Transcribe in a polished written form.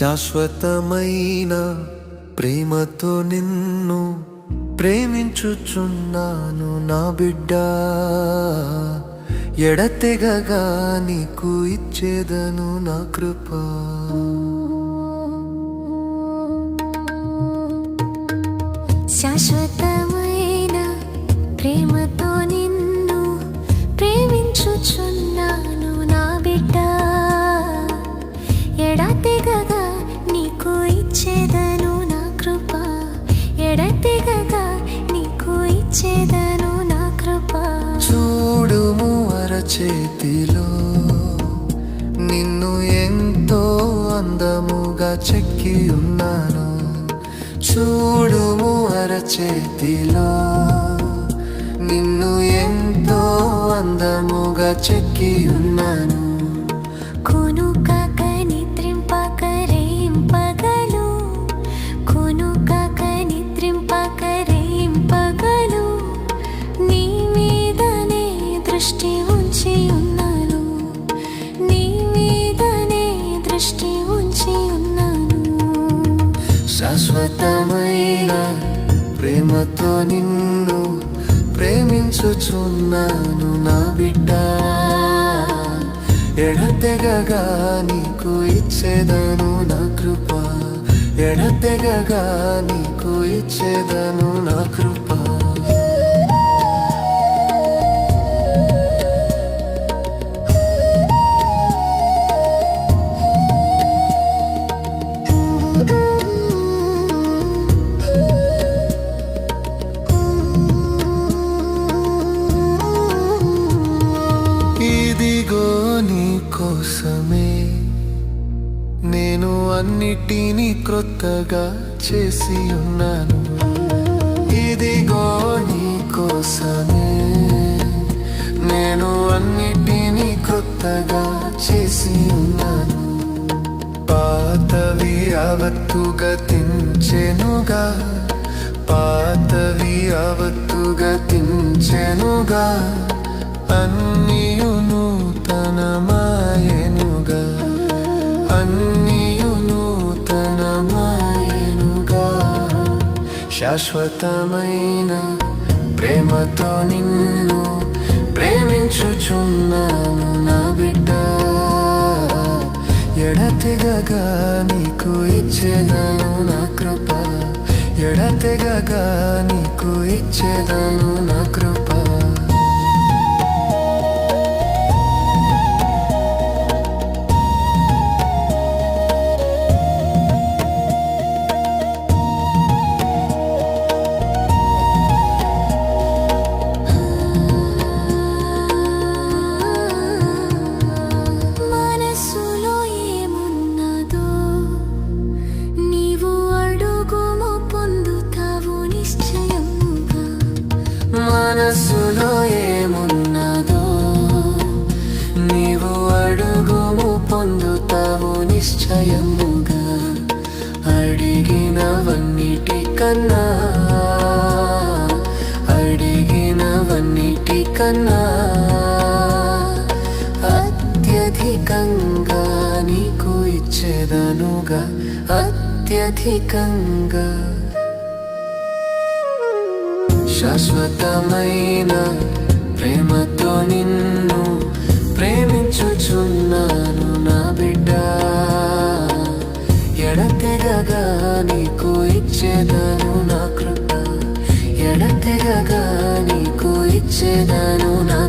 శాశ్వతమైన ప్రేమతో నిన్ను ప్రేమించుచున్నాను నా బిడ్డ, ఎడతెగగా నీకు ఇచ్చేదను నా కృప. శాశ్వతమైన ప్రేమతో నిన్ను ప్రేమించుచున్నాను నా బిడ్డ, ఎడతెగగా నీకు ఇచ్చేదను నా కృప. ఎడతెగగా నీకు ఇచ్చేదను నా కృప. చూడుము అరచేతిలో నిన్ను ఎంతో అందముగా చెక్కి ఉన్నాను. చూడుము అరచేతిలో నిన్ను ఎంతో అందముగా చెక్కి ఉన్నాను. కొనుకాక నిద్రింపక రేయింపగలు, కొనుకాక నిద్రింపక రేయింపగలు, నీ మీదనే దృష్టి ఉంచి ఉన్నాను, నీ మీదనే దృష్టి ఉంచి ఉన్నాను. శాశ్వతమైన ప్రేమతో నిన్ను ప్రేమించుచున్నాను నా బిడ్డ, ఎడతెగగా నీకు ఇచ్చేదను నా కృప. ఎడతెగగా నీకు ఇచ్చేదను నా కృప. ఇదిగో నీ కోసమే నేను అన్నిటినీ క్రొత్తగా చేసి ఉన్నాను. ఇదిగో నీ కోసమే నేను అన్నిటినీ క్రొత్తగా చేసి ఉన్నాను. పాతవి యావత్తుగా తించెనుగా, పాతవి యావత్తుగా తించెనుగా, అన్నియు నూతనమాయెనుగా, అన్నియు నూతనమాయెనుగా. శాశ్వతమైన ప్రేమతో నిన్ను ప్రేమించుచున్నాను నా బిడ్డ, ఎడతెగగా నీకు ఇచ్చేదను నా కృప. ఎడతెగగా నీకు ఇచ్చేదను నా కృప. మనసులో ఏమున్నదో నీవు అడుగుము, పొందుతావు నిశ్చయముగా. మనసులో ఏమున్నదో నీవు అడుగుము, పొందుతావు నిశ్చయముగా. అడిగినవన్నిటికన్నా, అడిగినవన్నిటికన్నా అత్యధికంగా నీకు ఇచ్చేదనుగా, అత్యధికంగా. శాశ్వతమైన ప్రేమతో నిన్ను ప్రేమించుచున్నాను నా బిడ్డ, ఎడతెగగా నీకు ఇచ్చేదను నా కృప. ఎడతెగగా నీకు ఇచ్చేదను నా